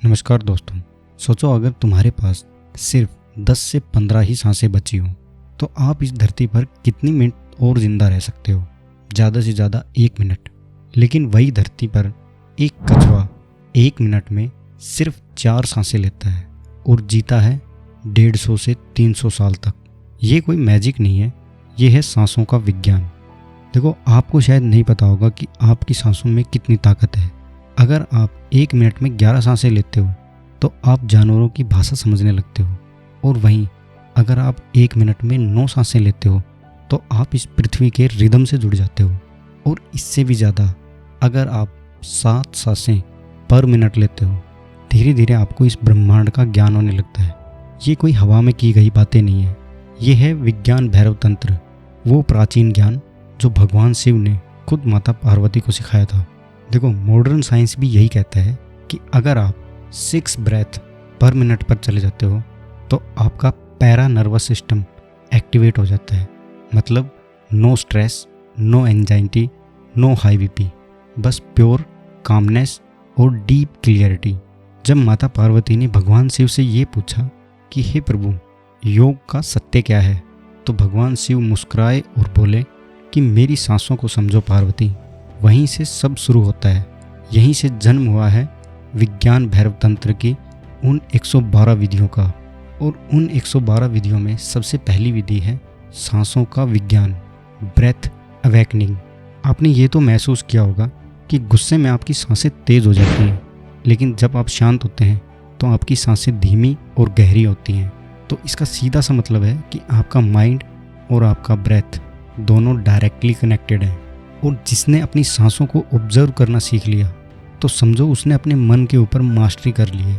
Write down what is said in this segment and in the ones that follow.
नमस्कार दोस्तों। सोचो अगर तुम्हारे पास सिर्फ 10 से 15 ही सांसें बची हो तो आप इस धरती पर कितनी मिनट और जिंदा रह सकते हो? ज़्यादा से ज़्यादा 1 मिनट। लेकिन वही धरती पर एक कछुआ 1 मिनट में सिर्फ 4 सांसें लेता है और जीता है 150 से 300 साल तक। ये कोई मैजिक नहीं है, ये है सांसों का विज्ञान। देखो, आपको शायद नहीं पता होगा कि आपकी सांसों में कितनी ताकत है। अगर आप 1 मिनट में 11 सांसें लेते हो तो आप जानवरों की भाषा समझने लगते हो, और वहीं अगर आप 1 मिनट में 9 सांसें लेते हो तो आप इस पृथ्वी के रिदम से जुड़ जाते हो। और इससे भी ज़्यादा अगर आप 7 सांसें पर मिनट लेते हो, धीरे धीरे आपको इस ब्रह्मांड का ज्ञान होने लगता है। ये कोई हवा में की गई बातें नहीं है, ये है विज्ञान भैरव तंत्र, वो प्राचीन ज्ञान जो भगवान शिव ने खुद माता पार्वती को सिखाया था। देखो, मॉडर्न साइंस भी यही कहता है कि अगर आप 6 ब्रेथ पर मिनट पर चले जाते हो तो आपका पैरा नर्वस सिस्टम एक्टिवेट हो जाता है। मतलब no stress, no anxiety, no high BP, बस प्योर कामनेस और डीप क्लियरिटी। जब माता पार्वती ने भगवान शिव से ये पूछा कि हे प्रभु, योग का सत्य क्या है, तो भगवान शिव मुस्कुराए और बोले कि मेरी सांसों को समझो पार्वती। वहीं से सब शुरू होता है, यहीं से जन्म हुआ है विज्ञान भैरव तंत्र की उन 112 विधियों का। और उन 112 विधियों में सबसे पहली विधि है सांसों का विज्ञान, ब्रेथ अवेकनिंग। आपने ये तो महसूस किया होगा कि गुस्से में आपकी सांसें तेज हो जाती हैं, लेकिन जब आप शांत होते हैं तो आपकी सांसें धीमी और गहरी होती हैं। तो इसका सीधा सा मतलब है कि आपका माइंड और आपका ब्रेथ दोनों डायरेक्टली कनेक्टेड हैं। और जिसने अपनी सांसों को ऑब्जर्व करना सीख लिया तो समझो उसने अपने मन के ऊपर मास्टरी कर ली है।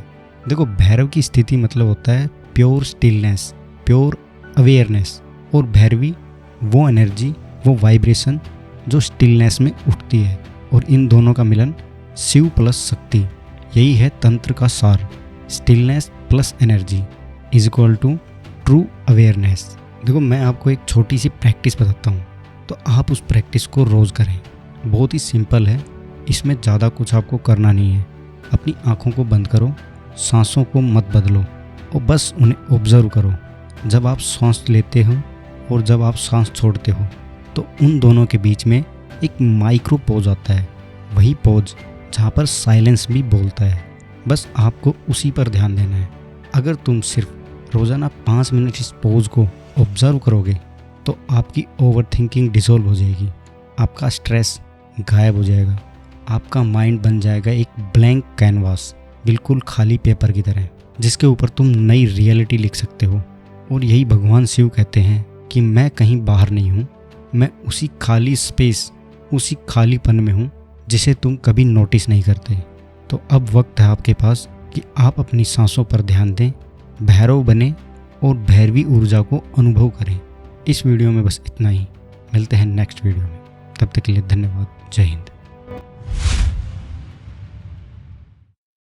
देखो, भैरव की स्थिति मतलब होता है प्योर स्टिलनेस, प्योर अवेयरनेस। और भैरवी वो एनर्जी, वो वाइब्रेशन जो स्टिलनेस में उठती है। और इन दोनों का मिलन शिव प्लस शक्ति, यही है तंत्र का सार। Stillness plus energy is equal to true awareness. देखो, मैं आपको एक छोटी सी प्रैक्टिस बताता हूँ, तो आप उस प्रैक्टिस को रोज़ करें। बहुत ही सिंपल है, इसमें ज़्यादा कुछ आपको करना नहीं है। अपनी आँखों को बंद करो, सांसों को मत बदलो और बस उन्हें ऑब्जर्व करो। जब आप सांस लेते हो और जब आप सांस छोड़ते हो तो उन दोनों के बीच में एक माइक्रो पॉज आता है, वही पॉज जहाँ पर साइलेंस भी बोलता है। बस आपको उसी पर ध्यान देना है। अगर तुम सिर्फ रोज़ाना 5 मिनट इस पॉज को ऑब्जर्व करोगे तो आपकी ओवर थिंकिंग डिसॉल्व हो जाएगी, आपका स्ट्रेस गायब हो जाएगा, आपका माइंड बन जाएगा एक ब्लैंक कैनवास, बिल्कुल खाली पेपर की तरह, जिसके ऊपर तुम नई रियलिटी लिख सकते हो। और यही भगवान शिव कहते हैं कि मैं कहीं बाहर नहीं हूँ, मैं उसी खाली स्पेस, उसी खालीपन में हूँ जिसे तुम कभी नोटिस नहीं करते। तो अब वक्त है आपके पास कि आप अपनी सांसों पर ध्यान दें, भैरव बने और भैरवी ऊर्जा को अनुभव करें। इस वीडियो में बस इतना ही, मिलते हैं नेक्स्ट वीडियो में। तब तक के लिए धन्यवाद। जय हिंद।